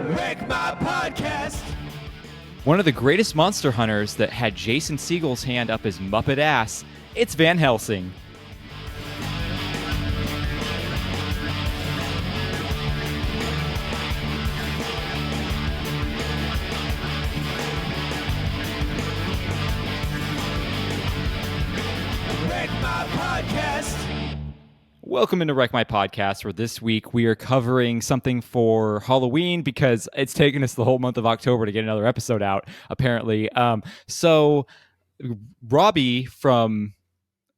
Wreck My Podcast. One of the greatest monster hunters that had Jason Segel's hand up his Muppet ass, it's Van Helsing. Wreck My Podcast. Welcome into Wreck My Podcast, where this week we are covering something for Halloween because it's taken us the whole month of October to get another episode out, apparently. So Robbie from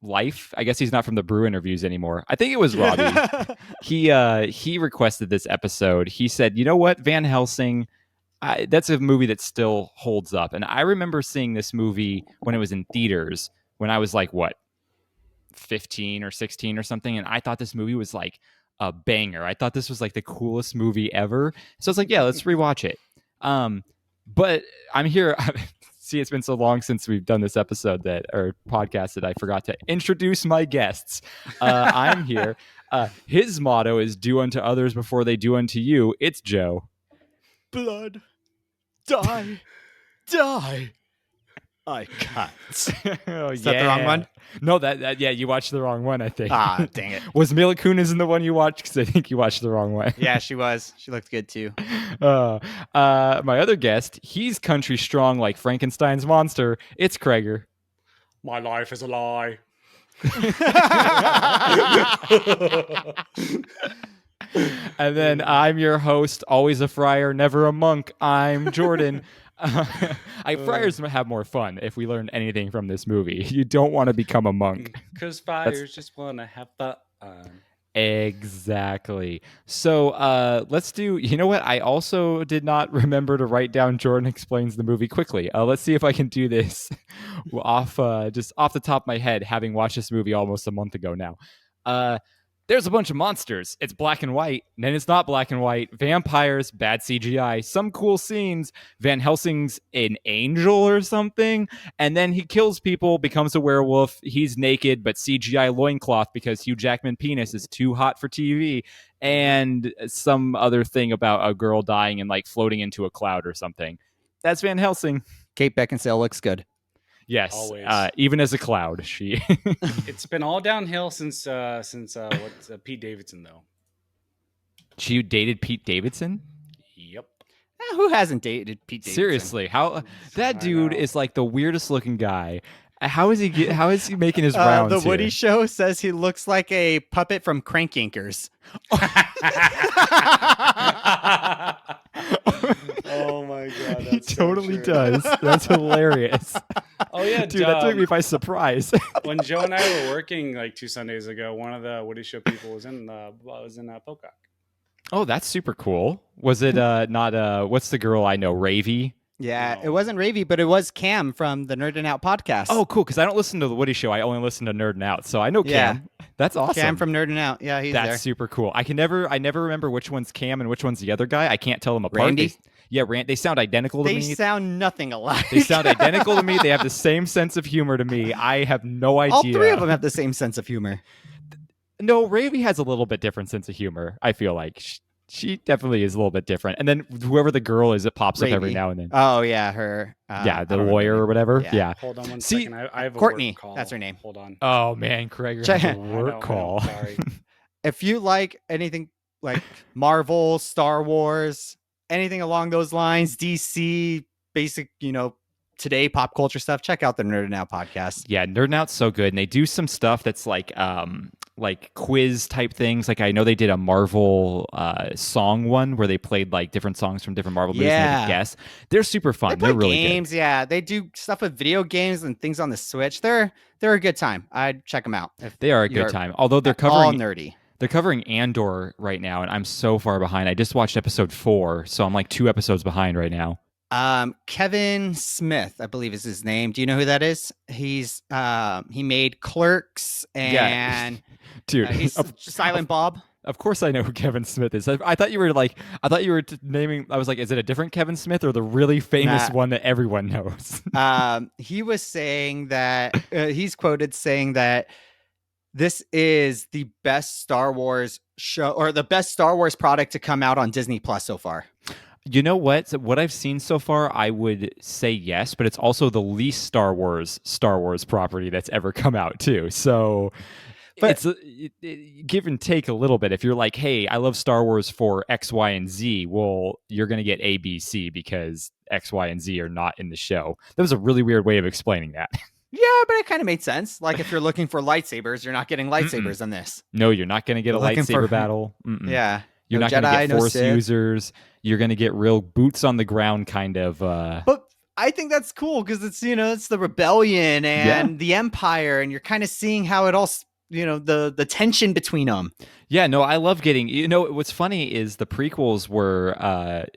Life, I guess he's not from the Brew interviews anymore. I think it was Robbie. He requested this episode. He said, you know what, Van Helsing, that's a movie that still holds up. And I remember seeing this movie when it was in theaters, when I was like, 15 or 16 or something, and I thought this movie was like a banger. I thought this was like the coolest movie ever. So I was like, yeah, let's rewatch it. But I'm here. See, it's been so long since we've done this episode or podcast that I forgot to introduce my guests. I'm here. His motto is "Do unto others before they do unto you." It's Joe. Blood, die, die. I can't. Is that the wrong one? No, yeah, you watched the wrong one, I think. Ah, dang it. Was Mila Kunis in the one you watched? Because I think you watched the wrong one. Yeah, she was. She looked good too. My other guest, he's country strong like Frankenstein's monster. It's Krager. My life is a lie. And then I'm your host, always a friar, never a monk. I'm Jordan. Friars have more fun if we learn anything from this movie. You don't want to become a monk. Because friars just want to have fun. Exactly. So let's do, you know what? I also did not remember to write down Jordan Explains the Movie quickly. Let's see if I can do this just off the top of my head, having watched this movie almost a month ago now. There's a bunch of monsters. It's black and white. And then it's not black and white. Vampires, bad CGI, some cool scenes. Van Helsing's an angel or something. And then he kills people, becomes a werewolf. He's naked, but CGI loincloth because Hugh Jackman penis is too hot for TV. And some other thing about a girl dying and like floating into a cloud or something. That's Van Helsing. Kate Beckinsale looks good. Yes, Always. Even as a cloud, she. It's been all downhill since Pete Davidson, though. She dated Pete Davidson? Yep. Who hasn't dated Pete Davidson? Seriously, how that dude is like the weirdest looking guy. How is he making his rounds? The Woody here? Show says he looks like a puppet from Crank Yankers. Oh my god, He totally does. That's hilarious. Oh yeah, dude, that took me by surprise. When Joe and I were working like 2 Sundays ago, one of the Woody Show people was in Pocock. Oh, that's super cool. Was it not what's the girl I know, Ravy? Yeah, No. It wasn't Ravy, but it was Cam from the Nerdin' Out podcast. Oh, cool, because I don't listen to the Woody Show. I only listen to Nerdin' Out, so I know Cam. Yeah. That's awesome. Cam from Nerdin' Out. Yeah, he's That's there. super cool. I never remember which one's Cam and which one's the other guy. I can't tell them apart. Randy? They sound identical to They me. sound nothing alike. They sound identical to me. They have the same sense of humor to me. I have no idea. All three of them have the same sense of humor. No, Ravy has a little bit different sense of humor. I feel like she definitely is a little bit different. And then whoever the girl is, it pops up every Ravy. now and then. Oh, yeah, her. Yeah, the I don't lawyer remember. or whatever. Yeah. Yeah. Hold on one See, second. I have a Courtney, work call. that's her name. Hold on. Oh man, Craig Check- has a I work know, call. Sorry. If you like anything like Marvel, Star Wars, anything along those lines, DC, basic, today pop culture stuff, check out the Nerdin' Out podcast. Yeah, Nerdin' Out's so good, and they do some stuff that's like quiz type things. Like I know they did a Marvel song one where they played like different songs from different Marvel movies and they Yeah. could guess. They're super fun. They play They're really games, yeah. They do stuff with video games and things on the Switch. They're a good time. I'd check them out. If good. They are a you're good time. Although they're all covering nerdy. They're covering Andor right now, and I'm so far behind. I just watched episode 4, so I'm like 2 episodes behind right now. Kevin Smith, I believe is his name. Do you know who that is? He's he made Clerks and Dude, he's Silent Bob. Of course I know who Kevin Smith is. I thought you were naming, I was like, is it a different Kevin Smith or the really famous Nah. one that everyone knows? He was saying that he's quoted saying that this is the best Star Wars show or the best Star Wars product to come out on Disney Plus so far. You know what? So what I've seen so far, I would say yes, but it's also the least Star Wars property that's ever come out too. So But- give and take a little bit. If you're like, hey, I love Star Wars for X, Y, and Z, well, you're going to get A, B, C because X, Y, and Z are not in the show. That was a really weird way of explaining that. Yeah, but it kind of made sense. Like if you're looking for lightsabers, you're not getting lightsabers in this. No, you're not going to get You're a looking lightsaber for- battle. Mm-mm. Yeah. You're No not going to Jedi, get no Force Sith. users. You're going to get real boots on the ground kind of. But I think that's cool because it's, it's the rebellion and the empire, and you're kind of seeing how it all, the tension between them. Yeah, no, I love getting. What's funny is the prequels were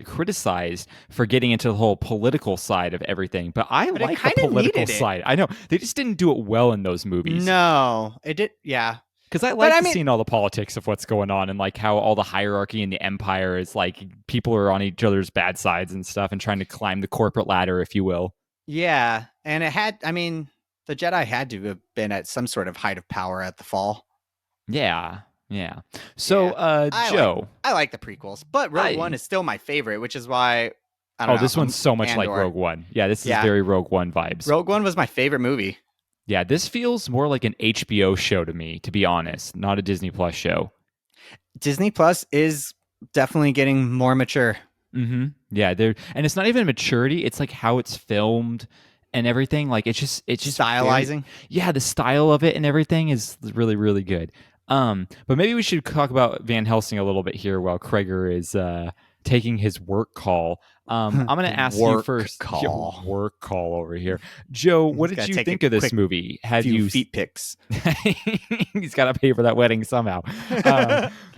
criticized for getting into the whole political side of everything, but I But it like the kinda political needed it. side. I know they just didn't do it well in those movies. No, it did. Yeah. Because I like seeing all the politics of what's going on and like how all the hierarchy in the empire is like people are on each other's bad sides and stuff and trying to climb the corporate ladder, if you will. Yeah. And the Jedi had to have been at some sort of height of power at the fall. Yeah. So, I Joe. I like the prequels, but Rogue One is still my favorite, which is why. I don't know, this one's so much like Andor. Rogue One. Yeah, this is Yeah. very Rogue One vibes. Rogue One was my favorite movie. Yeah, this feels more like an HBO show to me, to be honest, not a Disney Plus show. Disney Plus is definitely getting more mature. Mm-hmm. Yeah, and it's not even maturity; it's like how it's filmed and everything. Like it's just Stylizing. the style of it and everything is really, really good. But maybe we should talk about Van Helsing a little bit here while Kreger is taking his work call. I'm going to ask you Work first. call. Yeah, work call over here, Joe. What He's did gotta you take think a of this quick movie? Have Few you? feet pics. He's got to pay for that wedding somehow.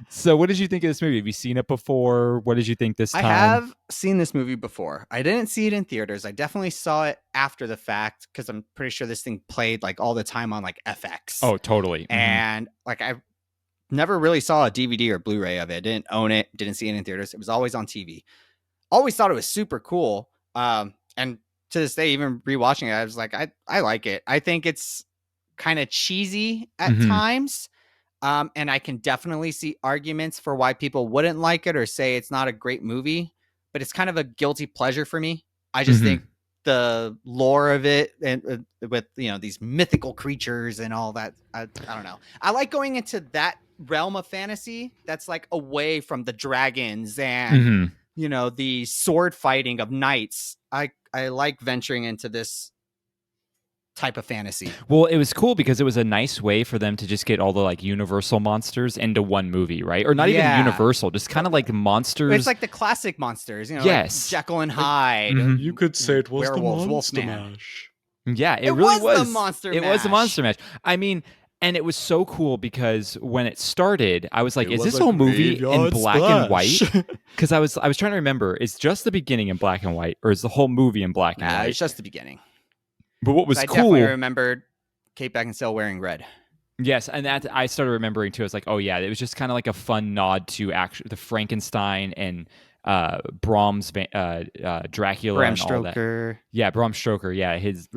So, what did you think of this movie? Have you seen it before? What did you think this time? I have seen this movie before. I didn't see it in theaters. I definitely saw it after the fact because I'm pretty sure this thing played like all the time on like FX. Oh, totally. Mhm. And like I never really saw a DVD or Blu-ray of it. I didn't own it. Didn't see it in theaters. It was always on TV. Always thought it was super cool. And to this day, even rewatching it, I was like, I like it. I think it's kind of cheesy at Mhm. times. And I can definitely see arguments for why people wouldn't like it or say it's not a great movie, but it's kind of a guilty pleasure for me. I just Mhm. think the lore of it and with, these mythical creatures and all that. I don't know. I like going into that realm of fantasy that's like away from the dragons and, Mhm. the sword fighting of knights. I like venturing into this type of fantasy. Well, it was cool because it was a nice way for them to just get all the like Universal monsters into one movie, right? Or not even Yeah. Universal, just kind of like monsters. It's like the classic monsters, Yes. like Jekyll and Hyde. Mhm. You could say it was Werewolves, the Monster Wolfman. Mash. Yeah, it It really was the was. Monster It was a Mash. monster mash. I mean, and it was so cool because when it started, I was like, It "Is was this a whole movie in graveyard black and white?" splash. Because I was trying to remember, is just the beginning in black and white, or is the whole movie in black and Nah, white? it's just the beginning. But what was I cool? definitely remembered Kate Beckinsale wearing red. Yes, and that I started remembering too. I was like, "Oh yeah," it was just kind of like a fun nod to the Frankenstein and Brahms, Dracula, Bram and all that. Stoker. Yeah, Bram Stoker. Yeah, his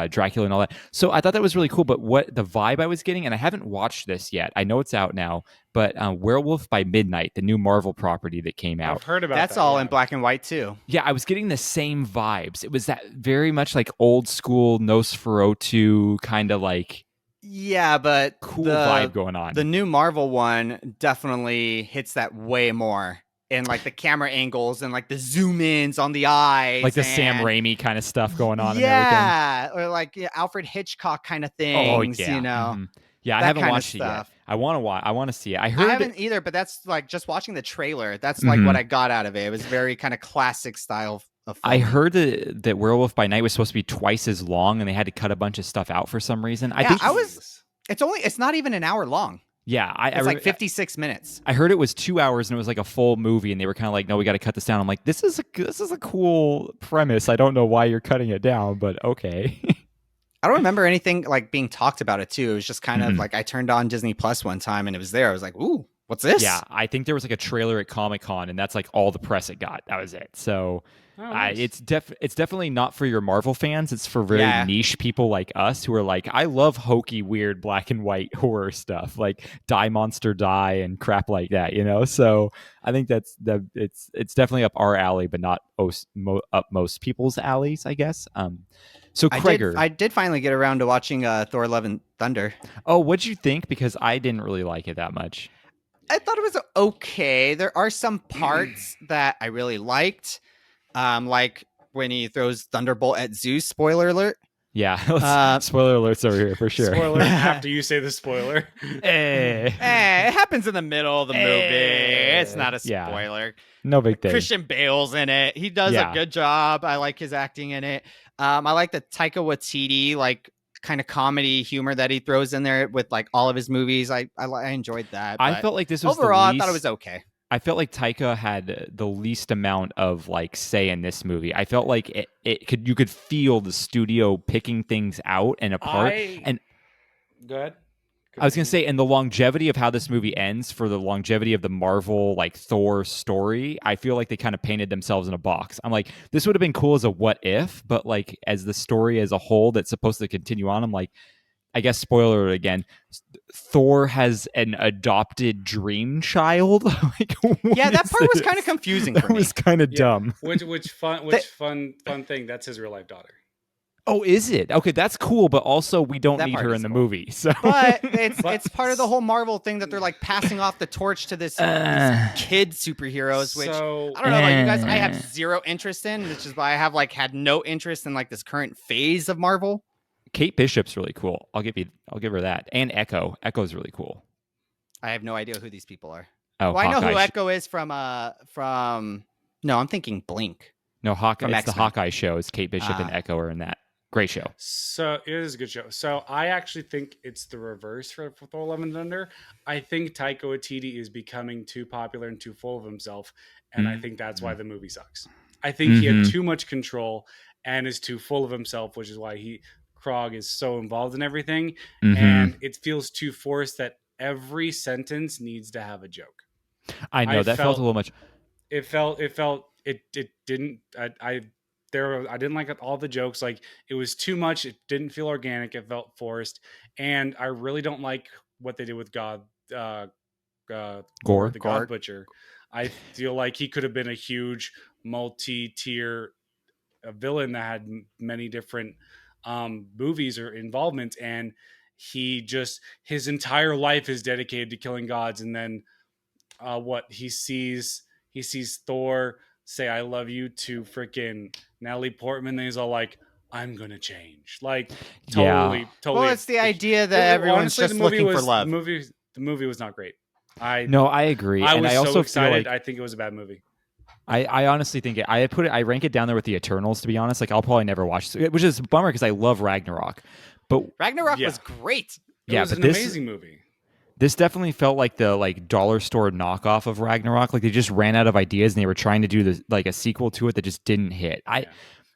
Dracula and all that. So I thought that was really cool. But what the vibe I was getting, and I haven't watched this yet. I know it's out now, but Werewolf by Midnight, the new Marvel property that came out. I've heard about That's that, all yeah. in black and white too. Yeah, I was getting the same vibes. It was that very much like old school Nosferatu kind of like Yeah, but cool the vibe going on. The new Marvel one definitely hits that way more. And like the camera angles and like the zoom ins on the eyes, like the Sam and- Raimi kind of stuff going on and yeah, or like Alfred Hitchcock kind of everything. things, you know. Mhm. Yeah, I that haven't kind of watched it yet. stuff. I want to watch. I want to see it. I I heard. haven't either, but that's like just watching the trailer. That's like Mhm. what I got out of it. It was very kind of classic style of I filming. heard that Werewolf by Night was supposed to be twice as long, and they had to cut a bunch of stuff out for some reason. I Yeah, think. It's not even an hour long. Yeah, It's like 56 minutes. I heard it was 2 hours and it was like a full movie, and they were kind of like, "No, we got to cut this down." I'm like, "This is a cool premise. I don't know why you're cutting it down, but okay." I don't remember anything like being talked about it too. It was just kind of Mhm. like I turned on Disney Plus one time and it was there. I was like, ooh, What's this? Yeah, I think there was like a trailer at Comic-Con, and that's like all the press it got. That was it. So Nice. it's definitely not for your Marvel fans. It's for very Yeah. niche people like us who are like, I love hokey, weird black and white horror stuff, like Die Monster Die and crap like that. So I think it's definitely up our alley, but not up most people's alleys, I guess. So Kreger, I did finally get around to watching Thor: Love and Thunder. oh, what'd you think? Because I didn't really like it that much. I thought it was okay. There are some parts that I really liked, like when he throws Thunderbolt at Zeus. Spoiler alert. Yeah, spoiler alerts over here for sure. Spoiler after you say the spoiler. Eh. It happens in the middle of the movie. It's not a Yeah. spoiler. No big thing. Christian Bale's in it. He does Yeah. a good job. I like his acting in it. I like the Taika Waititi kind of comedy humor that he throws in there with like all of his movies. I enjoyed that. I but felt like this was overall, the least, I thought it was okay. I felt like Taika had the least amount of like say in this movie. I felt like you could feel the studio picking things out and apart. And Go ahead. I was gonna say, and the longevity of how this movie ends for the longevity of the Marvel like Thor story, I feel like they kind of painted themselves in a box. I'm like, this would have been cool as a what if, but like as the story as a whole that's supposed to continue on, I'm like, I guess spoiler alert again, Thor has an adopted dream child. Like, Yeah, that part was this? kind of confusing That for me. was kind of Yeah. dumb. Which fun thing. That's his real life daughter. Oh, is it? Okay, that's cool, but also we don't That need part her is in the cool. movie. So But it's part of the whole Marvel thing that they're like passing off the torch to these kid superheroes, which So I don't know about you guys. I have zero interest in, which is why I have like had no interest in like this current phase of Marvel. Kate Bishop's really cool. I'll give her that. And Echo. Echo's really cool. I have no idea who these people are. Oh, Well, I know who Hawkeye. Echo is from no, I'm thinking Blink. No, Hawkeye. from It's the X-Men. Hawkeye show. It's Kate Bishop and Ah. Echo are in that. Great show. So it is a good show. So I actually think it's the reverse for Thor: Love and Thunder. I think Taika Waititi is becoming too popular and too full of himself, and I think that's why the movie sucks. I think he had too much control and is too full of himself, which is why Krog is so involved in everything, and it feels too forced that every sentence needs to have a joke. I know that felt a little much. It didn't. I didn't like all the jokes. Like it was too much. It didn't feel organic. It felt forced, and I really don't like what they did with Gore, the God Gord. Butcher. I feel like he could have been a huge multi-tier villain that had many different movies or involvements, and his entire life is dedicated to killing gods, and then he sees Thor say I love you to freaking Natalie Portman, and he's all like, I'm gonna change. Like totally. Well, it's the idea that everyone's honestly, just looking for love. The movie was not great. I agree. I and was I also so excited. feel like I think it was a bad movie. I honestly think I rank it down there with the Eternals, to be honest. Like I'll probably never watch it, which is a bummer because I love Ragnarok. But Ragnarok Yeah. was great. It was an this amazing movie. This definitely felt like the dollar store knockoff of Ragnarok. Like they just ran out of ideas and they were trying to do a sequel to it that just didn't hit.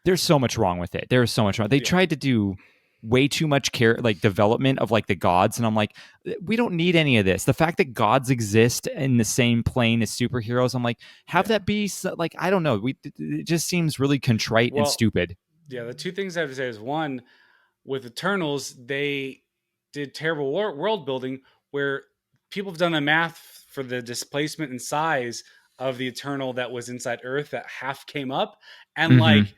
There's so much wrong with it. There's so much wrong. They tried to do way too much development of like the gods, and I'm like, we don't need any of this. The fact that gods exist in the same plane as superheroes, I'm like, have that be like, I don't know. It just seems really contrite and stupid. Yeah, the two things I have to say is one, with Eternals, they did terrible world building where people have done the math for the displacement and size of the Eternal that was inside Earth that half came up, and like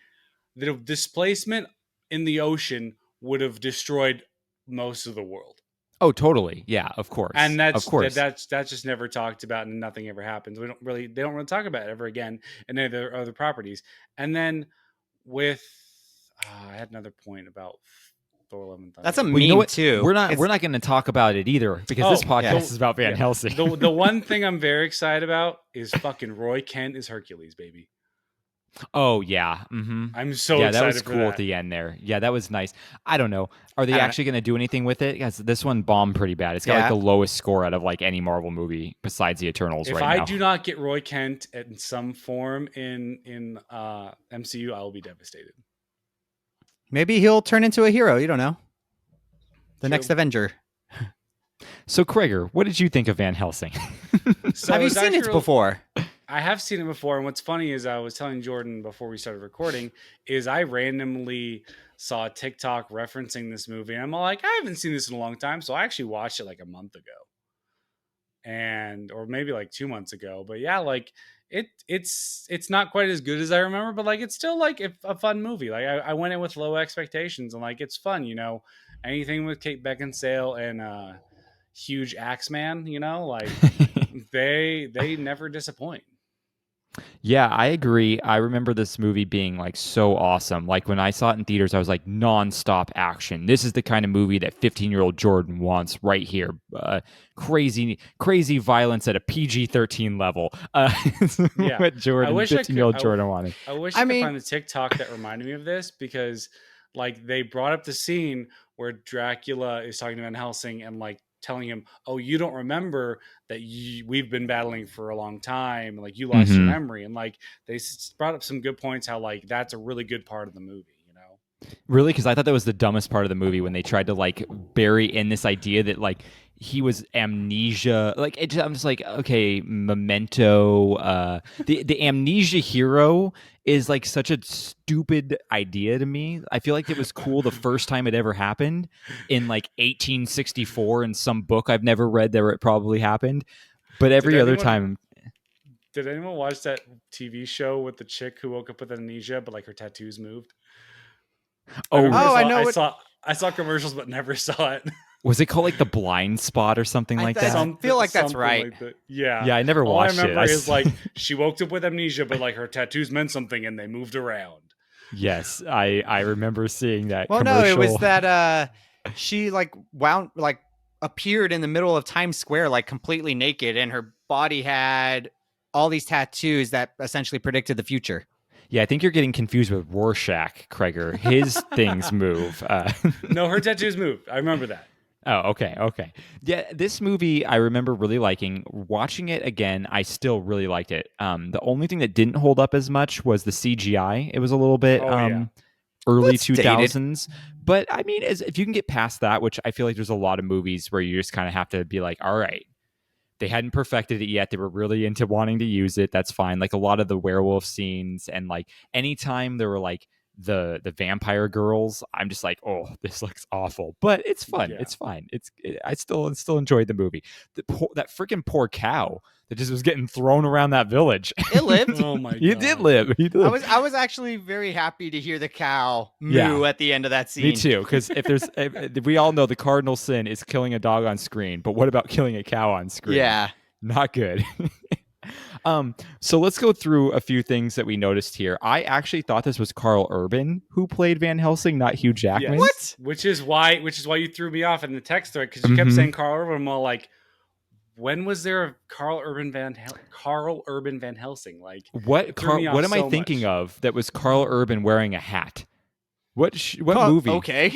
the displacement in the ocean would have destroyed most of the world. Oh, totally. Yeah, of course. And that's just never talked about, and nothing ever happens. They don't really talk about it ever again in any of their other properties. And then with I had another point about Thor: Love and Thunder. That's a meme Well, you know what? too. We're not going to talk about it either because this podcast is about Van Helsing. The one thing I'm very excited about is fucking Roy Kent is Hercules, baby. Oh yeah, I'm so yeah, excited that was for cool that. at the end there. Yeah, that was nice. I don't know. Are they I don't actually going to do anything with it? Because this one bombed pretty bad. It's got like Yeah. the lowest score out of like any Marvel movie besides the Eternals If right I now. do not get Roy Kent in some form in MCU, I will be devastated. Maybe he'll turn into a hero. You don't know. The True. next Avenger. So, Krager, what did you think of Van Helsing? So Have you it's seen it actually- before? I have seen it before, and what's funny is I was telling Jordan before we started recording is I randomly saw a TikTok referencing this movie, and I'm all like, I haven't seen this in a long time, so I actually watched it like a month ago, or maybe like 2 months ago. But yeah, like it's not quite as good as I remember, but like it's still like a fun movie. Like I went in with low expectations, and like it's fun, anything with Kate Beckinsale and huge Axeman, like they never disappoint. Yeah, I agree. I remember this movie being like so awesome. Like when I saw it in theaters, I was like, nonstop action. This is the kind of movie that 15-year-old Jordan wants right here. Crazy violence at a PG-13 level. Yeah. What Jordan, I wish I 15-year-old could- Jordan wanted. I wish I I could mean- find the TikTok that reminded me of this, because like they brought up the scene where Dracula is talking to Van Helsing and like telling him, "Oh, you don't remember that we've been battling for a long time, like you lost your Mhm. memory." And like they brought up some good points, how like that's a really good part of the movie. Really? Because I thought that was the dumbest part of the movie when they tried to like bury in this idea that like he was amnesia. Like I'm just like, okay, Memento. The amnesia hero is like such a stupid idea to me. I feel like it was cool the first time it ever happened in like 1864 in some book I've never read that it probably happened, but every other anyone- time. Did anyone watch that TV show with the chick who woke up with amnesia, but like her tattoos moved? Oh, I know what- I saw commercials, but never saw it. was it called like The Blind Spot or something like that? feel like that's something right. like that. Yeah. Yeah, I never All I watched it. remember is like she woke up with amnesia, but like her tattoos meant something and they moved around. Yes, I remember seeing that. Well, commercial. no, it was that she like appeared in the middle of Times Square like completely naked, and her body had all these tattoos that essentially predicted the future. Yeah, I think you're getting confused with Rorschach, Krager. His things move. No, her tattoos moved. I remember that. Oh, okay. Yeah, this movie I remember really liking. Watching it again, I still really liked it. The only thing that didn't hold up as much was the CGI. It was a little bit Yeah. early That's dated. 2000s. But I mean, if you can get past that, which I feel like there's a lot of movies where you just kind of have to be like, all right, they hadn't perfected it yet. They were really into wanting to use it. That's fine. Like a lot of the werewolf scenes and like anytime there were like the vampire girls, I'm just like, oh, this looks awful. But it's fun. Yeah. It's fine. I still enjoyed the movie. That freaking poor cow that just was getting thrown around that village. It lived. Oh my god. He did live. He did. I was actually very happy to hear the cow moo Yeah. at the end of that scene. Me too, because we all know the cardinal sin is killing a dog on screen, but what about killing a cow on screen? Yeah. Not good. So let's go through a few things that we noticed here. I actually thought this was Carl Urban who played Van Helsing, not Hugh Jackman. Yes. What? Which is why you threw me off in the text thread, because you kept Mhm. saying Carl Urban. I'm all like, when was there a Carl Urban Van Helsing? Like, What it threw me off what am I so thinking much. of that was Carl Urban wearing a hat? What Oh, movie? Okay.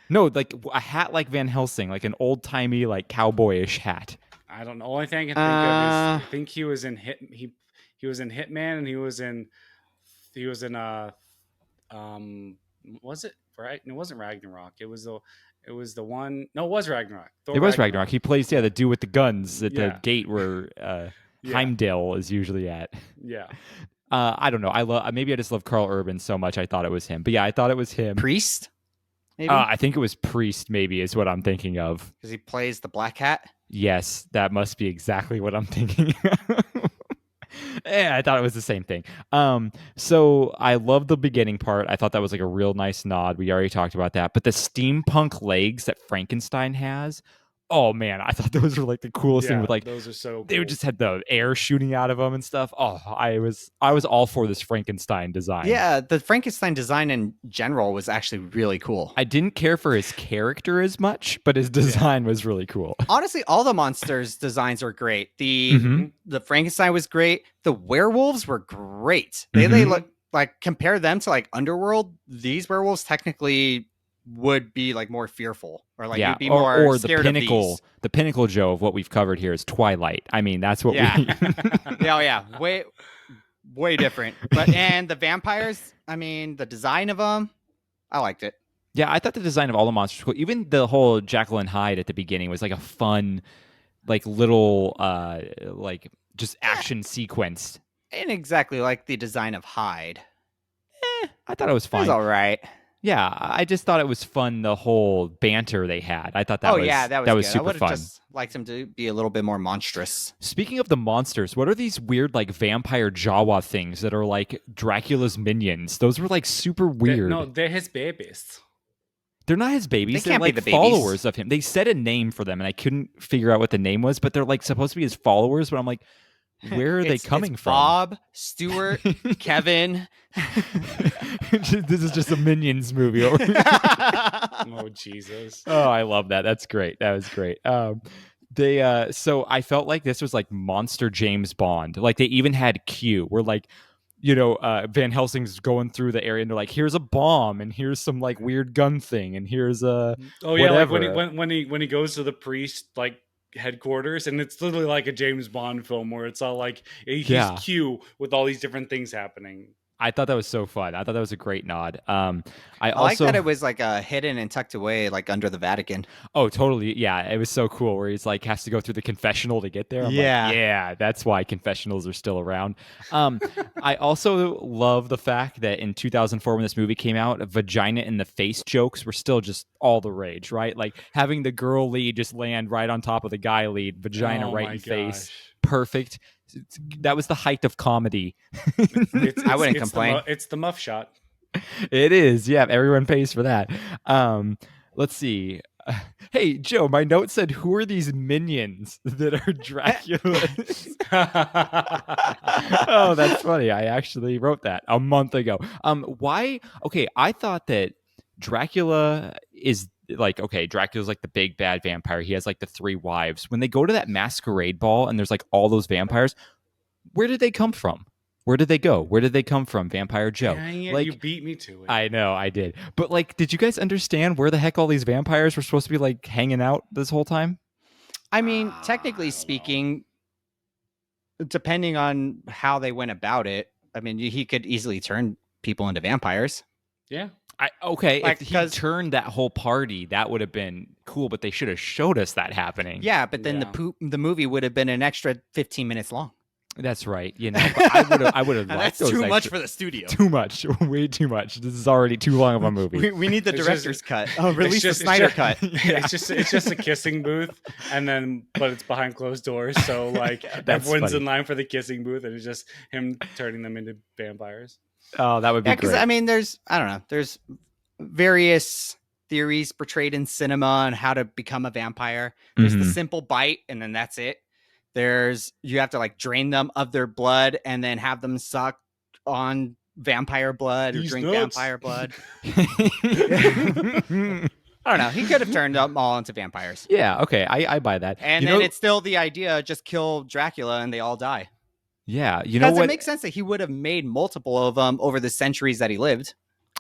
No, like a hat like Van Helsing, like an old-timey, like cowboyish hat. I don't know. Only thing I can think of is I think he was in he was in Hitman, and he was in was it right? It wasn't Ragnarok. It was the one. No, it was Ragnarok. It was Ragnarok. He plays the dude with the guns at the Yeah. gate where Yeah. Heimdall is usually at. Yeah. I don't know. Maybe I just love Carl Urban so much I thought it was him. But yeah, I thought it was him. Priest? Maybe? I think it was Priest, maybe, is what I'm thinking of. Because he plays the black hat. Yes, that must be exactly what I'm thinking. Yeah, I thought it was the same thing. So I love the beginning part. I thought that was like a real nice nod. We already talked about that. But the steampunk legs that Frankenstein has, oh man, I thought those were like the coolest thing with like those are so cool. they just had the air shooting out of them and stuff. Oh, I was all for this Frankenstein design. Yeah, the Frankenstein design in general was actually really cool. I didn't care for his character as much, but his design was really cool. Honestly, all the monsters' designs were great. Mhm. The Frankenstein was great. The werewolves were great. They Mhm. look like, compare them to like Underworld. These werewolves technically would be like more fearful, or like you'd be more or the scared pinnacle, of the pinnacle, Joe, of what we've covered here is Twilight. I mean, that's what Yeah. we. these. Yeah, way different. But and the vampires, I mean, the design of them, I liked it. Yeah, I thought the design of all the monsters was cool. Even the whole Jekyll and Hyde at the beginning was like a fun, like little, like just action sequence. Ain't exactly like the design of Hyde. I thought it was It fine. was all right. Yeah, I just thought it was fun, the whole banter they had. I thought that was that was that good. was I super would have fun. just liked him to be a little bit more monstrous. Speaking of the monsters, what are these weird like vampire Jawa things that are like Dracula's minions? Those were like super weird. They're his babies. They're not his babies. They They're can't be like the babies. followers of him. They said a name for them, and I couldn't figure out what the name was, but they're like supposed to be his followers. But I'm like, where are they coming it's from? Bob, Stuart, Kevin. This is just a Minions movie. Oh Jesus! Oh, I love that. That's great. That was great. So I felt like this was like Monster James Bond. Like they even had Q. Where like, Van Helsing's going through the area and they're like, here's a bomb and here's some like weird gun thing and here's a Like whatever. when he goes to the priest like headquarters, and it's literally like a James Bond film where it's all like he's Q with all these different things happening. I thought that was so fun. I thought that was a great nod. I like that it was like hidden and tucked away like under the Vatican. Oh, totally. Yeah, it was so cool where he's like has to go through the confessional to get there. I'm like, yeah, that's why confessionals are still around. I also love the fact that in 2004 when this movie came out, vagina in the face jokes were still just all the rage, right? Like having the girl lead just land right on top of the guy lead, vagina right in face. Perfect. That was the height of comedy. I wouldn't complain. It's the muff shot. It is. Yeah, everyone pays for that. Let's see. Hey, Joe, my note said, who are these minions that are Dracula? Oh, that's funny. I actually wrote that a month ago. Why? Okay, I thought that Dracula is like, okay, Dracula's like the big bad vampire. He has like the 3 wives. When they go to that masquerade ball and there's like all those vampires, where did they come from? Where did they go? Where did they come from, Vampire Joe? Dang it, like, you beat me to it. I know, I did. But like, did you guys understand where the heck all these vampires were supposed to be like hanging out this whole time? I mean, technically speaking, depending on how they went about it, I mean, he could easily turn people into vampires. Yeah. Okay, like, if he turned that whole party, that would have been cool, but they should have showed us that happening. Yeah, but then the movie would have been an extra 15 minutes long. That's right. But I would have liked that's those too much for the studio. Too much. Way too much. This is already too long of a movie. We need the director's cut. Oh, release the Snyder cut. It's just a kissing booth, but it's behind closed doors. So like everyone's funny. in line for the kissing booth, and it's just him turning them into vampires. Oh, that would be great. I mean, there's various theories portrayed in cinema on how to become a vampire. There's the simple bite, and then that's it. You have to like drain them of their blood and then have them suck on vampire blood or drink vampire blood. I don't know. He could have turned them all into vampires. Yeah, okay. I buy that. And then it's still the idea, just kill Dracula and they all die. Yeah, you know what? Because it makes sense that he would have made multiple of them over the centuries that he lived.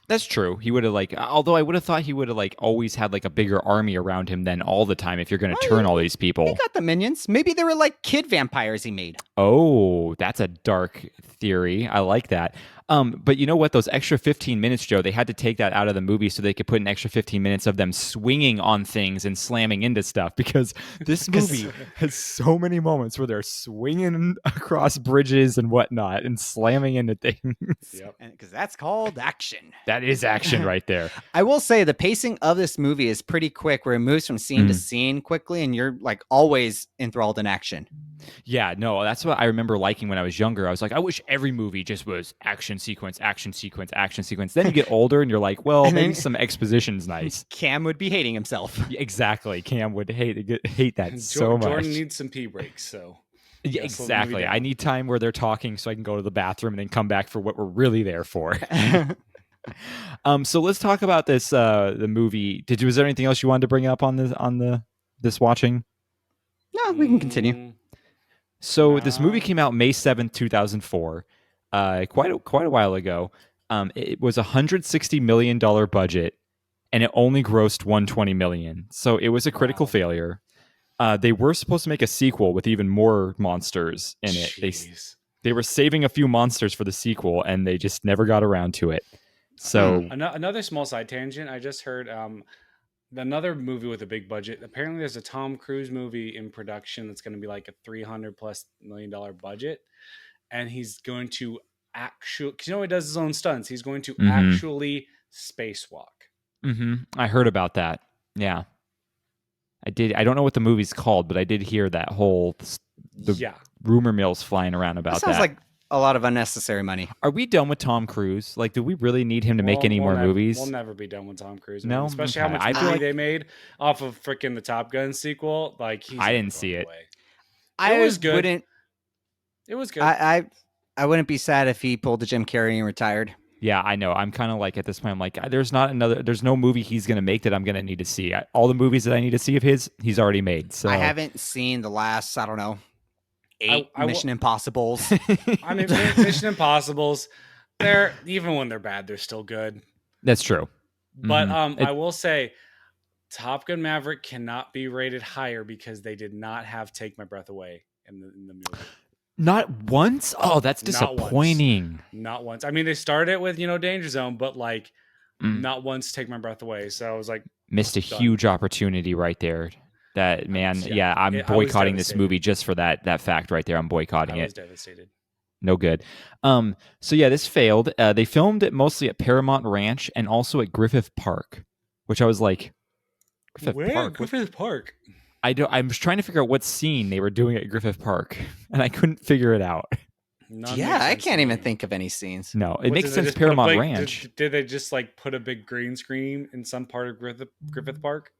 That's true. He would have although I would have thought he would have always had like a bigger army around him than all the time if you're going to turn all these people. He got the minions. Maybe they were like kid vampires he made. Oh, that's a dark theory. I like that. But you know what? Those extra 15 minutes, Joe, they had to take that out of the movie so they could put an extra 15 minutes of them swinging on things and slamming into stuff because this movie has so many moments where they're swinging across bridges and whatnot and slamming into things. Yep. Because that's called action. That is action right there. I will say the pacing of this movie is pretty quick where it moves from scene to scene quickly and you're like always enthralled in action. Yeah, no, that's what I remember liking when I was younger. I was like, I wish every movie just was action sequence, action sequence, action sequence. Then you get older and you're like, well, maybe some exposition's nice. Cam would be hating himself. Exactly. Cam would hate that so much. Jordan needs some pee breaks, so. Yeah, exactly. I need time where they're talking so I can go to the bathroom and then come back for what we're really there for. So let's talk about this the movie. Was there anything else you wanted to bring up on this watching? No, we can continue. So this movie came out May 7th, 2004, quite a while ago. It was $160 million budget, and it only grossed $120 million. So it was a critical failure. They were supposed to make a sequel with even more monsters in it. They were saving a few monsters for the sequel, and they just never got around to it. So Another small side tangent. I just heard another movie with a big budget. Apparently, there's a Tom Cruise movie in production that's going to be like a $300+ million budget, and he's going to actually, because he does his own stunts. He's going to actually spacewalk. I heard about that. Yeah, I did. I don't know what the movie's called, but I did hear that whole rumor mills flying around about that. Sounds like a lot of unnecessary money. Are we done with Tom Cruise? Like, do we really need him to make any more movies? We'll never be done with Tom Cruise. No, especially how much money they made off of freaking the Top Gun sequel. Like, I didn't see it. It was good. It was good. I wouldn't be sad if he pulled the Jim Carrey and retired. Yeah, I know. I'm kind of like at this point. I'm like, there's no movie he's gonna make that I'm gonna need to see. All the movies that I need to see of his, he's already made. So I haven't seen the last, I don't know, 8 Mission Impossibles. I mean, Mission Impossibles, they're even when they're bad, they're still good. That's true. But I will say, Top Gun Maverick cannot be rated higher because they did not have "Take My Breath Away" in the movie. Not once? Oh, that's disappointing. Not once. I mean, they started it with Danger Zone, but like not once "Take My Breath Away." So I was like, missed a huge opportunity right there. That man, I'm boycotting this movie just for that fact right there. I'm boycotting it. I was devastated. No good. So yeah, this failed. They filmed it mostly at Paramount Ranch and also at Griffith Park, which I was like, Griffith Park. I'm trying to figure out what scene they were doing at Griffith Park, and I couldn't figure it out. I can't even think of any scenes. No, it makes sense. Paramount Ranch. Did they just like put a big green screen in some part of Griffith Park?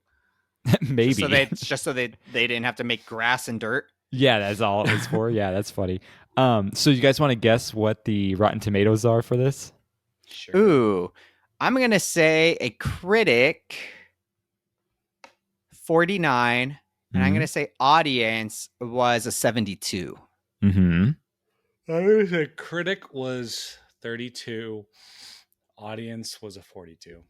Maybe. So they didn't have to make grass and dirt. Yeah, that's all it was for. Yeah, that's funny. So you guys want to guess what the Rotten Tomatoes are for this? Sure. Ooh, I'm gonna say a critic 49. And I'm going to say audience was a 72. Mm-hmm. I would say critic was 32. Audience was a 42.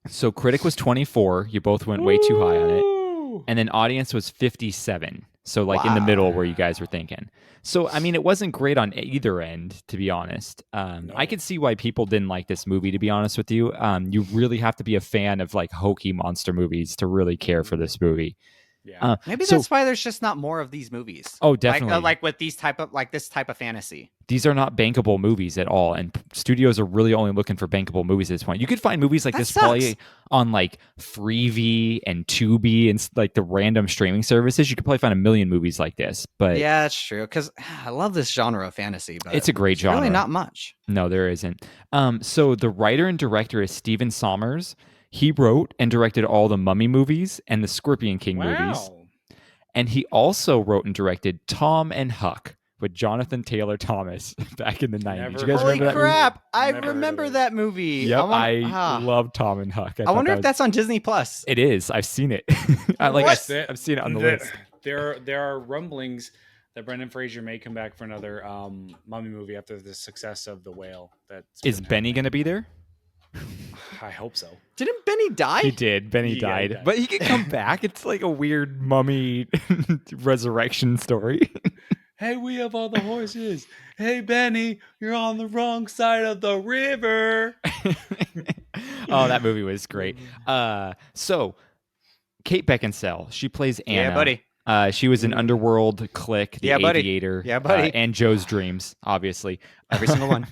So critic was 24. You both went way too high on it. And then audience was 57. So like in the middle where you guys were thinking. So, I mean, it wasn't great on either end, to be honest. No. I could see why people didn't like this movie, to be honest with you. You really have to be a fan of like hokey monster movies to really care for this movie. Yeah. Maybe that's why there's just not more of these movies. Oh, definitely. Like with this type of fantasy. These are not bankable movies at all, and studios are really only looking for bankable movies at this point. You could find movies like this probably on like Freevee and Tubi and like the random streaming services. You could probably find a million movies like this. But yeah, that's true. Because I love this genre of fantasy, but it's a great genre. Really, not much. No, there isn't. So the writer and director is Stephen Sommers. He wrote and directed all the Mummy movies and the Scorpion King movies. And he also wrote and directed Tom and Huck with Jonathan Taylor Thomas back in the 90s. You guys Holy remember that crap! movie? I remember that movie. Yep, I love Tom and Huck. I wonder if that's on Disney Plus. It is. I've seen it. I've seen it on the list. There are rumblings that Brendan Fraser may come back for another Mummy movie after the success of The Whale. Is Benny going to be there? I hope so. Didn't Benny die? He did. Benny died. But he can come back. It's like a weird mummy resurrection story. Hey, we have all the horses. Hey, Benny, you're on the wrong side of the river. Oh, that movie was great. So, Kate Beckinsale, she plays Anna. Yeah, buddy. She was in Underworld, Click, The Aviator, buddy. And Joe's Dreams, obviously. Every single one.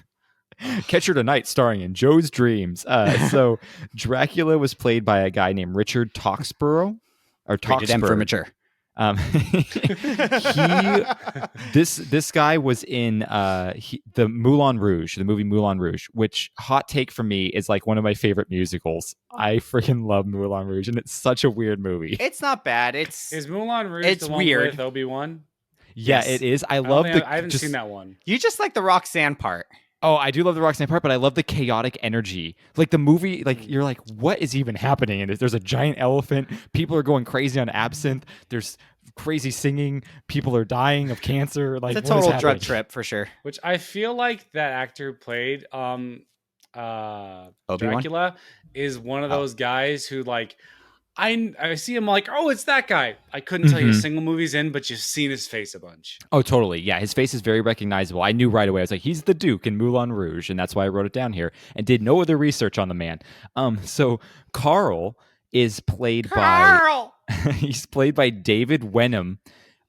Catch Her Tonight, starring in Joe's Dreams. So Dracula was played by a guy named Richard Toxborough, or Toxborough. For mature. This guy was in the Moulin Rouge, the movie Moulin Rouge, which, hot take for me, is like one of my favorite musicals. I freaking love Moulin Rouge, and it's such a weird movie. It's not bad. Is Moulin Rouge it's the one weird with Obi-Wan? Yeah, Yes. it is. I haven't seen that one. You just like the Roxanne part. Oh, I do love the Roxanne part, but I love the chaotic energy. Like the movie, like you're like, what is even happening in this? There's a giant elephant. People are going crazy on absinthe. There's crazy singing. People are dying of cancer. Like it's a total drug trip for sure. Which I feel like that actor who played Obi-Wan? Dracula is one of those guys who like I see him like, oh, it's that guy. I couldn't tell you a single movie's in, but you've seen his face a bunch. Oh, totally. Yeah, his face is very recognizable. I knew right away. I was like, he's the Duke in Moulin Rouge, and that's why I wrote it down here and did no other research on the man. So Carl is played by he's played by David Wenham,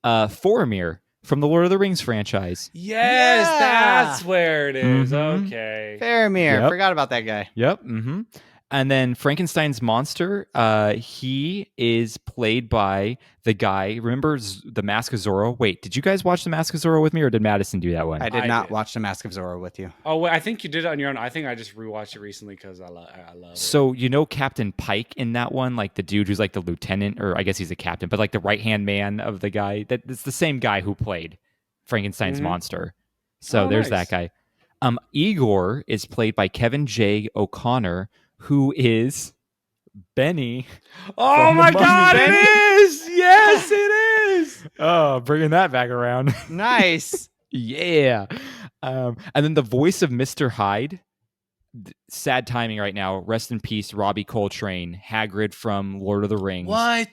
Faramir from the Lord of the Rings franchise. Yes, Yeah. that's where it is. Mhm. Okay. Faramir. Yep. Forgot about that guy. Yep. Mm-hmm. And then Frankenstein's monster, he is played by the guy. Remember The Mask of Zorro? Wait, did you guys watch The Mask of Zorro with me, or did Madison do that one? I did I not did. watch The Mask of Zorro with you. Oh, wait, I think you did it on your own. I think I just rewatched it recently because I love it. So you know Captain Pike in that one, like the dude who's like the lieutenant, or I guess he's a captain, but like the right hand man of the guy. That's the same guy who played Frankenstein's monster. So there's nice. that guy. Igor is played by Kevin J. O'Connor, who is Benny. Oh From my the God, Mummy. it is! Yes, it is! Oh, bringing that back around. Nice. Yeah. And then the voice of Mr. Hyde. Sad timing right now. Rest in peace, Robbie Coltrane, Hagrid from Lord of the Rings. What?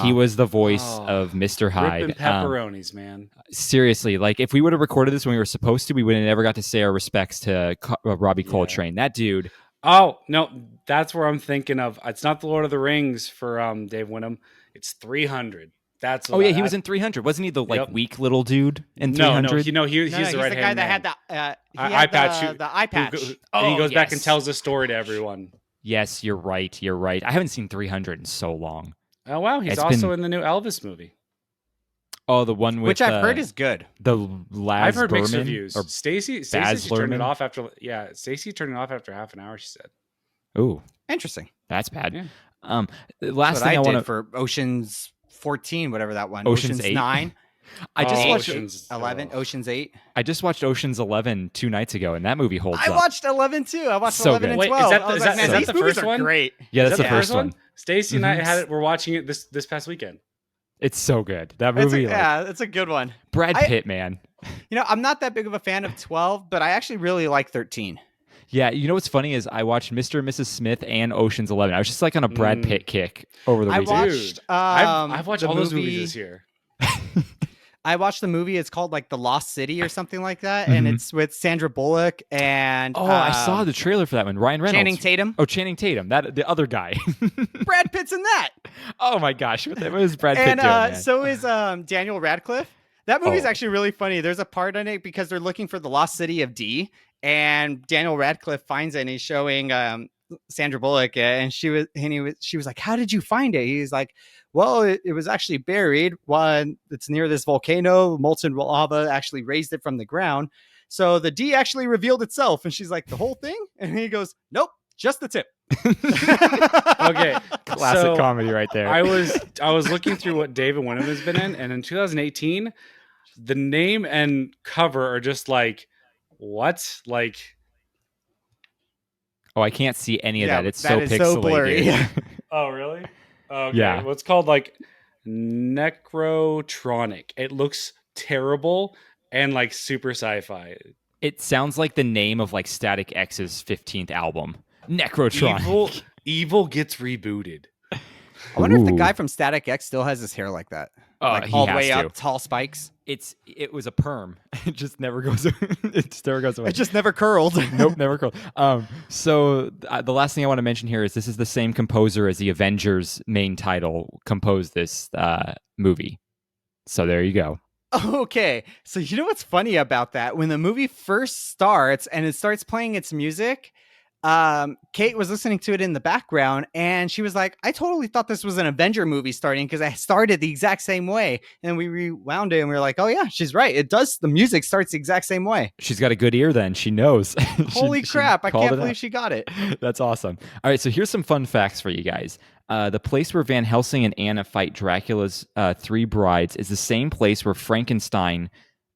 He was the voice Oh. of Mr. Hyde. Ripping pepperonis, man. Seriously, like if we would have recorded this when we were supposed to, we would have never got to say our respects to Robbie Yeah. Coltrane. That dude. Oh, no, that's where I'm thinking of. It's not the Lord of the Rings for Dave Wyndham. It's 300. That's Oh yeah, he was in 300. Wasn't he the like Yep. weak little dude in No, 300? he's No, the he's right the guy hand that had man. the eye patch. the eye patch. And he Oh, goes back and yes. tells the story to everyone. Yes, you're right. You're right. I haven't seen 300 in so long. Oh, wow. He's It's also been- in the new Elvis movie. Oh, the one with Which I've heard is good. the Laz I've heard mixed Berman, reviews. or- Stacy Baz turned it Luhrmann? off after. Yeah, Stacy turned it off after half an hour. She said. Ooh, Interesting. that's bad. Yeah. The last That's thing I what I want did to for Ocean's 14, whatever that one. Ocean's 8? 9, I just Oh, watched Ocean's- 11, oh. Ocean's 8. I just watched Ocean's 11 2 nights ago, and that movie holds I up. watched 11 too. I watched So 11 good. and Wait, is 12. that- I was is like, that- man, is that these the movies first are one? great. Yeah, that's Is the that first one. Stacy and I Mhm. we're watching it this past weekend. It's so good. That It's movie, it's a good one. Brad I- Pitt, man. You know, I'm not that big of a fan of 12, but I actually really like 13. Yeah, you know what's funny is I watched Mr. and Mrs. Smith and Ocean's 11. I was just like on a Brad Pitt kick over the I weekend. watched. I've watched the all those movie- movies this year. I watched the movie. It's called like The Lost City or something like that, and Mhm. it's with Sandra Bullock and Oh, I saw the trailer for that one. Ryan Reynolds. Channing Tatum. Oh, Channing Tatum. That the other guy. Brad Pitt's in that, Oh my gosh, what is Brad Pitt and doing? Man? so is Daniel Radcliffe. That movie's Oh. actually really funny. There's a part in it because they're looking for the lost city of D, and Daniel Radcliffe finds it, and he's showing Sandra Bullock, and she was like, "How did you find it?" He's like, "Well, it was actually buried. One, it's near this volcano. Molten lava actually raised it from the ground. So the D actually revealed itself." And she's like, "The whole thing?" And he goes, "Nope, just the tip." Okay, Classic so comedy right there. I was looking through what David Wyndham has been in, and in 2018, the name and cover are just like, what? Like, Oh, I can't see any of Yeah, that. It's that so is pixelated. so blurry. oh really? Okay. Yeah. Well, it's called like Necrotronic. It looks terrible and like super sci-fi. It sounds like the name of like Static X's 15th album, Necrotron. Evil gets rebooted. I wonder if the Ooh. guy from Static X still has his hair like that. Oh, Like he all the has way to. up, tall spikes. It was a perm. It just never goes. It just never goes away. It just never curled. Nope, never curled. So the last thing I want to mention here is this is the same composer as the Avengers main title composed this movie. So there you go. Okay, so you know what's funny about that? When the movie first starts and it starts playing its music, Kate was listening to it in the background and she was like, I totally thought this was an Avenger movie starting because I started the exact same way. And we rewound it and we were like, oh yeah, she's right. It does. The music starts the exact same way. She's got a good ear then. She knows. Holy crap. I called can't it believe out. she got it. That's awesome. All right, so here's some fun facts for you guys. The place where Van Helsing and Anna fight Dracula's three brides is the same place where Frankenstein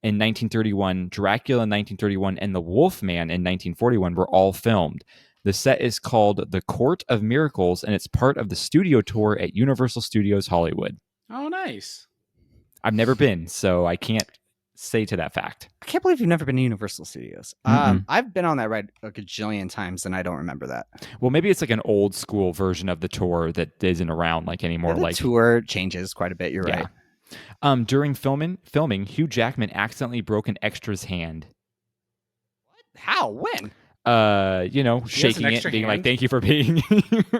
in 1931, Dracula in 1931, and The Wolfman in 1941 were all filmed. The set is called The Court of Miracles, and it's part of the studio tour at Universal Studios Hollywood. Oh, nice. I've never been, so I can't say to that fact? I can't believe you've never been to Universal Studios. Mm-mm. I've been on that ride a gajillion times, and I don't remember that. Well, maybe it's like an old school version of the tour that isn't around like anymore. The Like tour changes quite a bit. You're right. During filming, Hugh Jackman accidentally broke an extra's hand. How? When? Shaking it, extra being hand? like, "Thank you for being."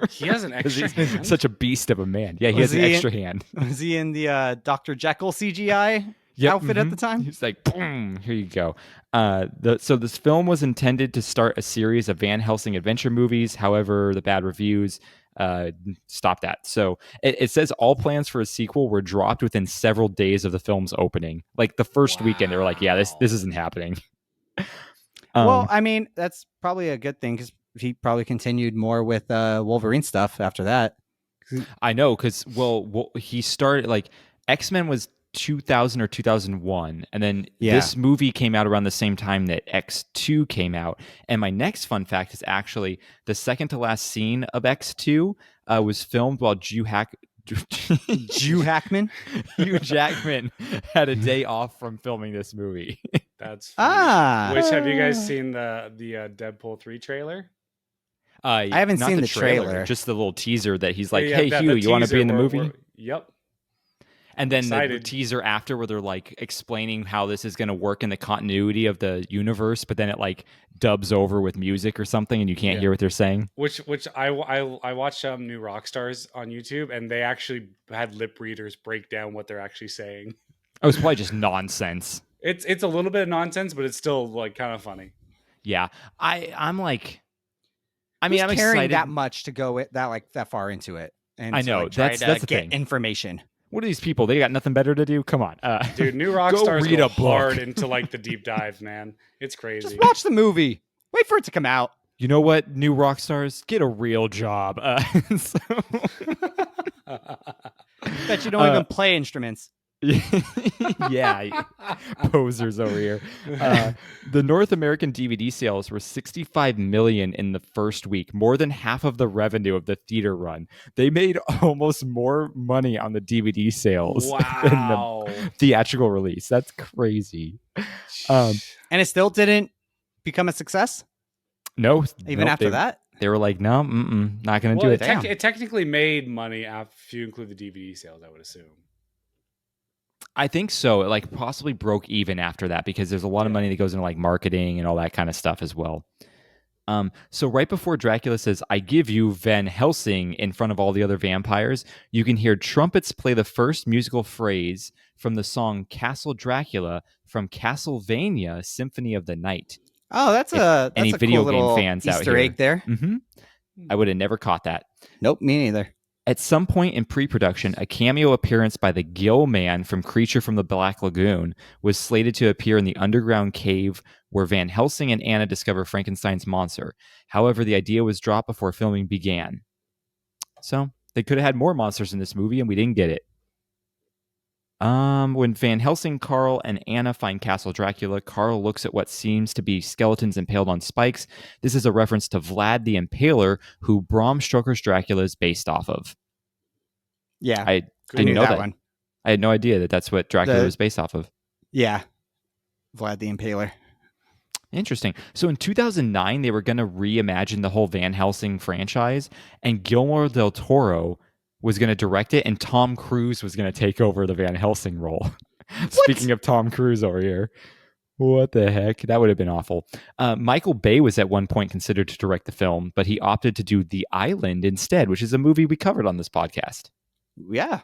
He has an 'Cause extra he's hand? such a beast of a man. Yeah, he Was has an he extra hand. Was he in the Dr. Jekyll CGI Yep, outfit at the time? He's like, boom, here you go. So this film was intended to start a series of Van Helsing adventure movies. However, the bad reviews stopped that. So it says all plans for a sequel were dropped within several days of the film's opening. Like the first weekend, they were like, yeah, this isn't happening. Well, I mean, that's probably a good thing because he probably continued more with Wolverine stuff after that. I know, because he started like X-Men was 2000 or 2001, and then this movie came out around the same time that X2 came out. And my next fun fact is actually the second to last scene of X2 was filmed while Hugh Jackman had a day off from filming this movie. That's funny. Ah. Which, have you guys seen the Deadpool 3 trailer? I haven't not seen the trailer. just the little teaser that he's like, Yeah, "Hey, the Hugh, you want to teaser be in the where- movie?" where- Yep. And then the Excited. teaser after where they're like explaining how this is going to work in the continuity of the universe, but then it like dubs over with music or something and you can't hear what they're saying. Which I watched New Rockstars on YouTube, and they actually had lip readers break down what they're actually saying. Oh, it's probably just nonsense. It's a little bit of nonsense, but it's still like kind of funny. Yeah. I'm like, I'm caring excited that that much to go that far into it. And I know, try that's to the get thing. information. What are these people? They got nothing better to do? Come on. Dude, New Go Rockstars read go a book. hard into like the deep dive, man. It's crazy. Just watch the movie. Wait for it to come out. You know what, new rock stars? Get a real job. Bet you don't even play instruments. Yeah, posers over here. The North American DVD sales were 65 million in the first week, more than half of the revenue of the theater run. They made almost more money on the DVD sales than Wow. the theatrical release. That's crazy. And it still didn't become a success No, even after that. They were like, no, not going to Well, do it. it technically made money if you include the DVD sales, I would assume. I think so. It like possibly broke even after that because there's a lot of money that goes into like marketing and all that kind of stuff as well. So right before Dracula says, "I give you Van Helsing" in front of all the other vampires, you can hear trumpets play the first musical phrase from the song Castle Dracula from Castlevania Symphony of the Night. Oh, that's any a video cool game little fans out Easter here. egg there. Mm-hmm. I would have never caught that. Nope, me neither. At some point in pre-production, a cameo appearance by the Gill Man from Creature from the Black Lagoon was slated to appear in the underground cave where Van Helsing and Anna discover Frankenstein's monster. However, the idea was dropped before filming began. So they could have had more monsters in this movie, and we didn't get it. When Van Helsing, Carl, and Anna find Castle Dracula, Carl looks at what seems to be skeletons impaled on spikes. This is a reference to Vlad the Impaler, who Bram Stoker's Dracula is based off of. Yeah, I didn't know that. one. I had no idea that that's what Dracula was based off of. Yeah, Vlad the Impaler. Interesting. So in 2009, they were going to reimagine the whole Van Helsing franchise, and Guillermo del Toro was going to direct it, and Tom Cruise was going to take over the Van Helsing role. Speaking of Tom Cruise over here. What the heck? That would have been awful. Michael Bay was at one point considered to direct the film, but he opted to do The Island instead, which is a movie we covered on this podcast. Yeah.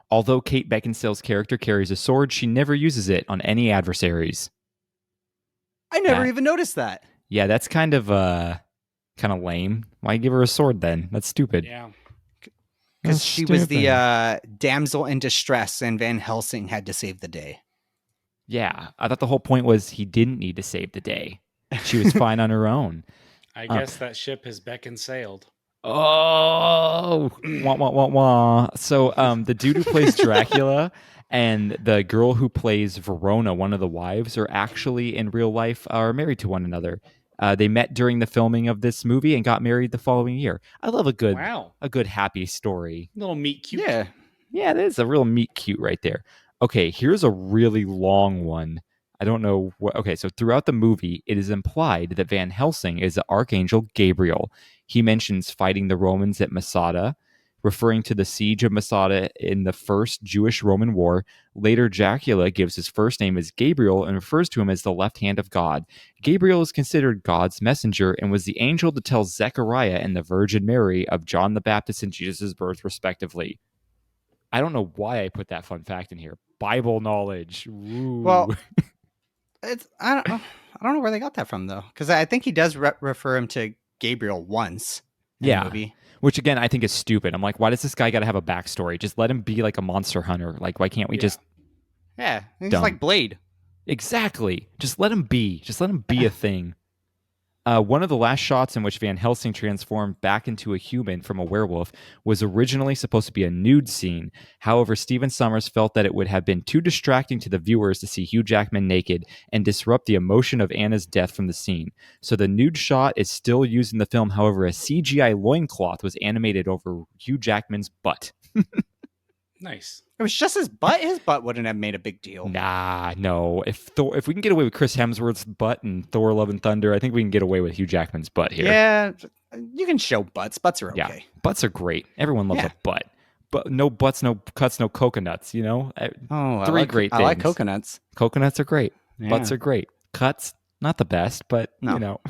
Although Kate Beckinsale's character carries a sword, she never uses it on any adversaries. I never even noticed that. Yeah, that's kind of lame. Why give her a sword then? That's stupid. Yeah. Because she was the damsel in distress, and Van Helsing had to save the day. Yeah, I thought the whole point was he didn't need to save the day. She was fine on her own. I guess that ship has beckoned sailed. Oh, wah, wah, wah, wah. So the dude who plays Dracula and the girl who plays Verona, one of the wives, are actually in real life are married to one another. They met during the filming of this movie and got married the following year. I love a good happy story. Little meet cute. Yeah. Yeah, that is a real meet cute right there. Okay, here's a really long one. I don't know what. Okay, so throughout the movie, it is implied that Van Helsing is the Archangel Gabriel. He mentions fighting the Romans at Masada, referring to the siege of Masada in the First Jewish-Roman War. Later, Dracula gives his first name as Gabriel and refers to him as the left hand of God. Gabriel is considered God's messenger and was the angel to tell Zechariah and the Virgin Mary of John the Baptist and Jesus' birth, respectively. I don't know why I put that fun fact in here. Bible knowledge. Ooh. Well, I don't know where they got that from though, because I think he does refer him to Gabriel once in the movie. Which again I think is stupid. I'm like, why does this guy got to have a backstory? Just let him be like a monster hunter. Like, why can't we just? Yeah, he's Dumb. like Blade. Exactly. Just let him be. Just let him be a thing. One of the last shots in which Van Helsing transformed back into a human from a werewolf was originally supposed to be a nude scene. However, Stephen Sommers felt that it would have been too distracting to the viewers to see Hugh Jackman naked and disrupt the emotion of Anna's death from the scene. So the nude shot is still used in the film. However, a CGI loincloth was animated over Hugh Jackman's butt. Nice. It was just his butt. His butt wouldn't have made a big deal. Nah, no. If we can get away with Chris Hemsworth's butt and Thor: Love and Thunder, I think we can get away with Hugh Jackman's butt here. Yeah, you can show butts. Butts are okay. Yeah, butts are great. Everyone loves a butt. But no butts, no cuts, no coconuts, you know? Three great things. I like coconuts. Coconuts are great. Yeah. Butts are great. Cuts, not the best, but, you know.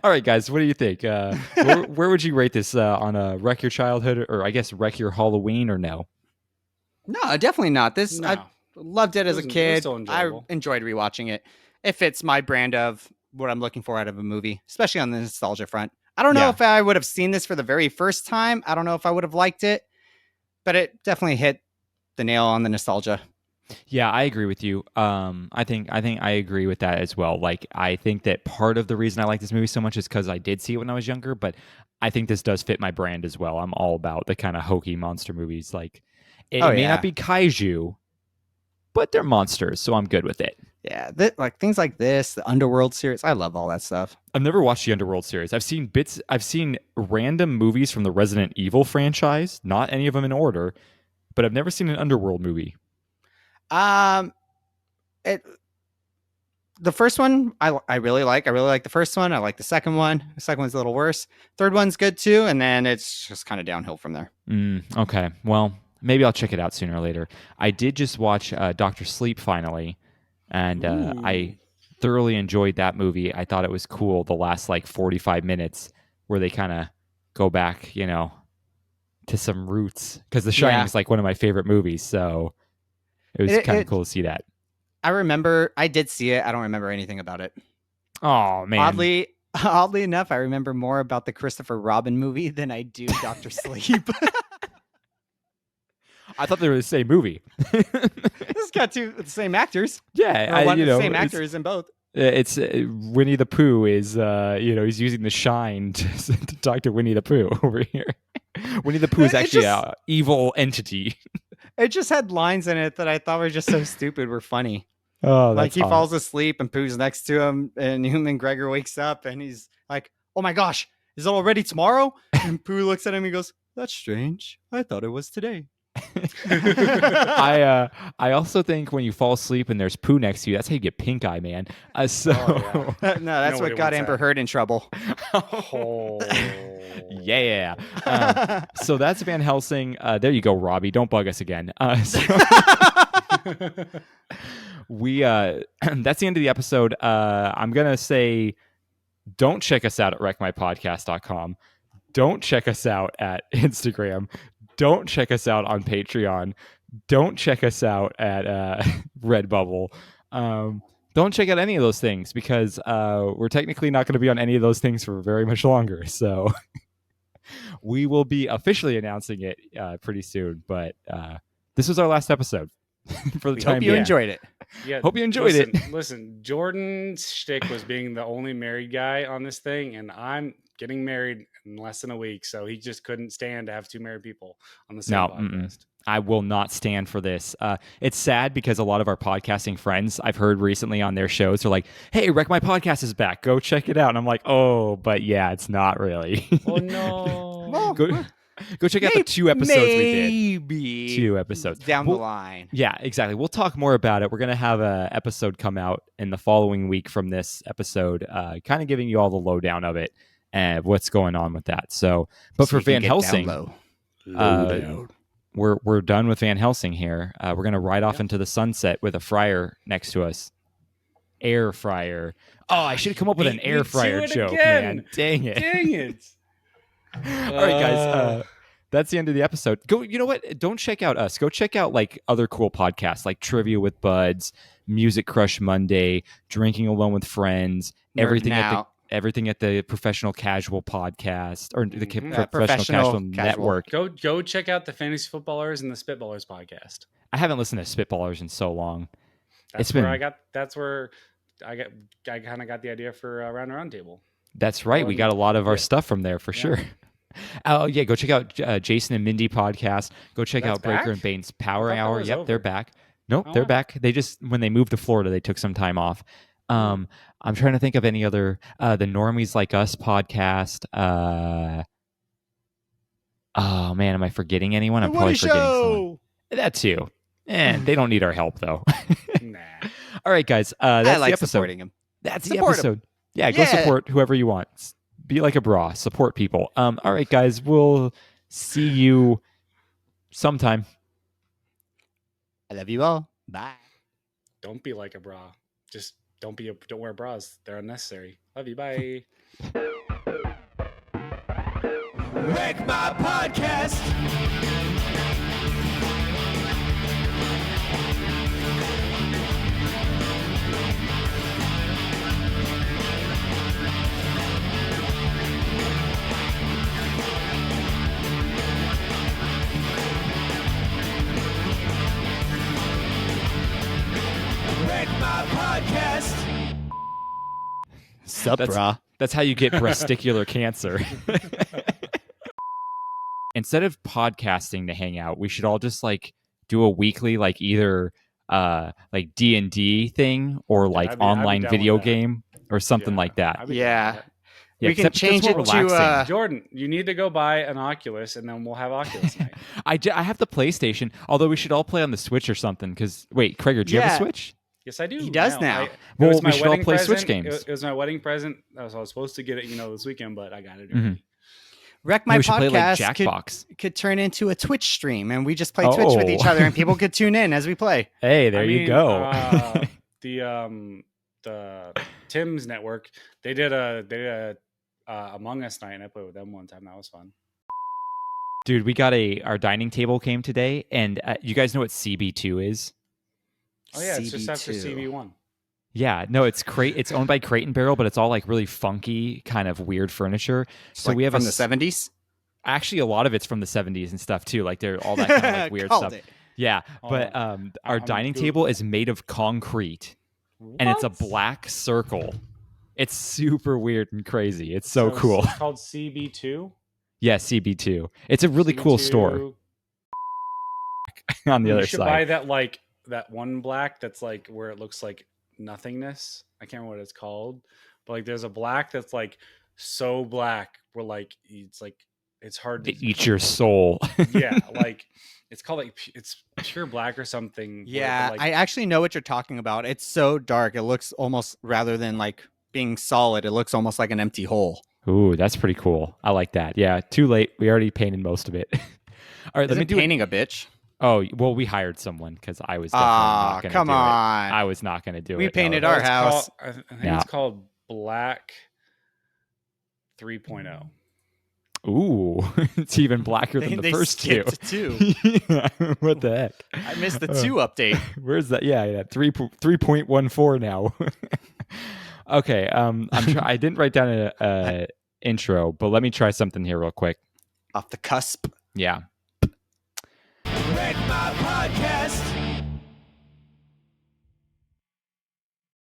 All right, guys, what do you think? Where would you rate this on a Wreck Your Childhood, or I guess Wreck Your Halloween, or no? No, definitely not. No. I loved it as a kid. still I enjoyable. enjoyed rewatching it. It fits my brand of what I'm looking for out of a movie, especially on the nostalgia front. I don't know if I would have seen this for the very first time. I don't know if I would have liked it, but it definitely hit the nail on the nostalgia. Yeah, I agree with you. I think I agree with that as well. Like, I think that part of the reason I like this movie so much is because I did see it when I was younger, but I think this does fit my brand as well. I'm all about the kind of hokey monster movies. Like, it may not be kaiju, but they're monsters, so I'm good with it. Yeah, like things like this, the Underworld series. I love all that stuff. I've never watched the Underworld series. I've seen random movies from the Resident Evil franchise, not any of them in order, but I've never seen an Underworld movie. The first one I really like. I really like the first one. I like the second one. The second one's a little worse. Third one's good too, and then it's just kind of downhill from there. Okay, well, maybe I'll check it out sooner or later. I did just watch Dr. Sleep finally, and I thoroughly enjoyed that movie. I thought it was cool, the last like 45 minutes where they kind of go back, you know, to some roots, because The Shining is like one of my favorite movies, so it was kind of cool to see that. I did see it. I don't remember anything about it. Oh, man. Oddly enough, I remember more about the Christopher Robin movie than I do Dr. Sleep. I thought they were the same movie. This got the same actors. Yeah, the same actors in both. It's Winnie the Pooh is, he's using the shine to talk to Winnie the Pooh over here. Winnie the Pooh is actually an evil entity. It just had lines in it that I thought were just so stupid, were funny. Oh, like he falls asleep and Pooh's next to him, and Human Gregor wakes up and he's like, "Oh my gosh, is it already tomorrow?" And Pooh looks at him and he goes, "That's strange. I thought it was today." I also think when you fall asleep and there's Pooh next to you, that's how you get pink eye, man. No, that's what got Amber Heard in trouble. Yeah. So that's Van Helsing. There you go, Robbie. Don't bug us again. We that's the end of the episode. I'm gonna say, don't check us out at wreckmypodcast.com. Don't check us out at Instagram. Don't check us out on Patreon. Don't check us out at Redbubble. Don't check out any of those things, because we're technically not going to be on any of those things for very much longer. So we will be officially announcing it pretty soon. But this was our last episode for the time being. Hope you enjoyed it. Yeah, hope you enjoyed it. Listen, Jordan's shtick was being the only married guy on this thing, and I'm getting married in less than a week, so he just couldn't stand to have two married people on the same podcast. I will not stand for this. It's sad because a lot of our podcasting friends I've heard recently on their shows are like, "Hey, Wreck My Podcast is back. Go check it out." And I'm like, "Oh, but yeah, it's not really." Oh no. Go check out the 2 episodes we did. Maybe 2 episodes. down We'll- the line. Yeah, exactly. We'll talk more about it. We're going to have an episode come out in the following week from this episode, kind of giving you all the lowdown of it and what's going on with that. So, but So for you can Van get down Helsing, low. we're done with Van Helsing here. We're going to ride off into the sunset with a fryer next to us. Air fryer. Oh, I should have come up with an We air do fryer it joke, again. man. Dang it. Dang it. All right, guys. That's the end of the episode. Go. You know what? Don't check out us. Go check out like other cool podcasts like Trivia with Buds, Music Crush Monday, Drinking Alone with Friends, everything at the Professional Casual podcast or the Professional Casual Network. Go check out the Fantasy Footballers and the Spitballers podcast. I haven't listened to Spitballers in so long. That's where I kind of got the idea for Round and Roundtable. That's right. We got a lot of our stuff from there for sure. Oh yeah, go check out Jason and Mindy podcast. Go check out Breaker back? and Bane's Power I thought that Hour. was Yep, over. they're back. Nope, Oh, they're wow. back. They just when they moved to Florida, they took some time off. I'm trying to think of any other the Normies Like Us podcast. Oh man, am I forgetting anyone? I'm probably forgetting someone. That too. And they don't need our help though. Nah. All right, guys. That's I like the episode. supporting him. That's the Support 'em. episode. Yeah, go support whoever you want. Be like a bra. Support people. All right, guys. We'll see you sometime. I love you all. Bye. Don't be like a bra. Just don't wear bras. They're unnecessary. Love you. Bye. Wreck My Podcast. Wreck My Podcast. Sup, That's- brah? That's how you get breasticular cancer. Instead of podcasting to hang out, we should all just like do a weekly, like either like D&D thing or like I'd be online down video with that. game or something like that. I'd be Yeah. down with that. Yeah, We can except change it's it more to, relaxing. Jordan, you need to go buy an Oculus, and then we'll have Oculus night. I have the PlayStation, although we should all play on the Switch or something. Because wait, Craiger, do you have a Yeah. Switch? Yes, I do. He does now. It Well, was my we should all wedding play Switch present. games. It was my wedding present. I was supposed to get it, this weekend, but I got it. Mhm. early. Wreck My Yeah, we should play like Podcast Jackbox. could turn into a Twitch stream, and we just play Twitch with each Oh. other, and people could tune in as we play. Hey, there I you mean, go. The Tim's network, they did a Among Us night, and I played with them one time. That was fun. Dude, we got our dining table came today, and you guys know what CB2 is? Oh yeah, it's just after CB2. CB1. Yeah, no, it's It's owned by Crate and Barrel, but it's all like really funky, kind of weird furniture. So Like we have from the 70s. actually a lot of it's from the 70s and stuff too. Like they're all that kind of like weird Called stuff. it. Yeah, but Oh, our I'm dining Googling. table is made of concrete, and it's a What? black circle. It's super weird and crazy. It's so cool. It's called CB2. Yeah, CB2. It's a really cool store on the You other should side. buy that one black that's like where it looks like nothingness. I can't remember what it's called, but like there's a black that's like so black where like it's hard to To eat your soul. yeah, like it's called like it's pure black or something. where, Yeah, like, I actually know what you're talking about. It's so dark. It looks almost, rather than like being solid, it looks almost like an empty hole. Ooh, that's pretty cool. I like that. Yeah, too late. We already painted most of it. All right, let me Isn't do it. painting a bitch? Oh, well, we hired someone because I was definitely Ah, not going to come do it. on. I was not going to do We it. painted no. our it's house. called- I think Yeah. it's called Black 3.0. Ooh, it's even blacker than the They first two. skipped two. Yeah, what the heck? I missed the 2 update. Where's that? Yeah, 3.14 now. Okay, I didn't write down a intro, but let me try something here real quick. Off the cusp. Yeah. Wreck My Podcast.